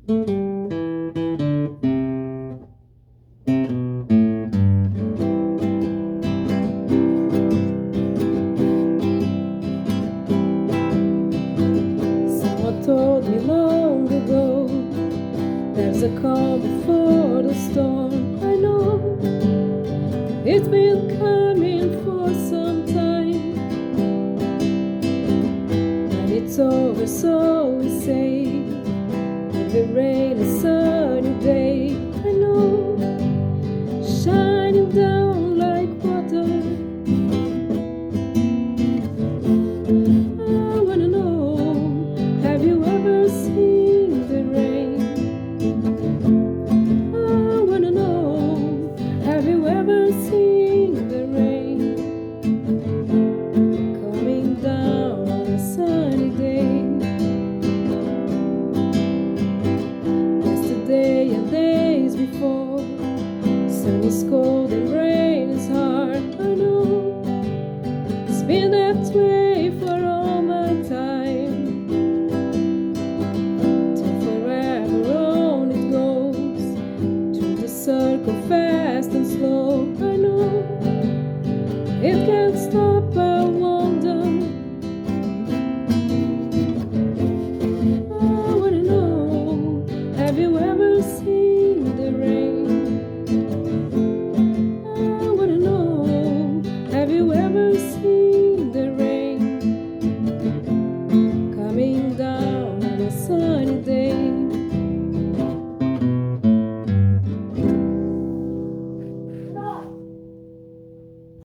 Someone told me long ago, there's a calm before the storm. I know it's been coming for some time. When it's over, so we say, if it rain a sunny day, I know, shining down like water. I wanna know, have you ever seen the rain? I wanna know, have you ever seen the rain coming down on a sunny day? Yesterday and days before, sun is cold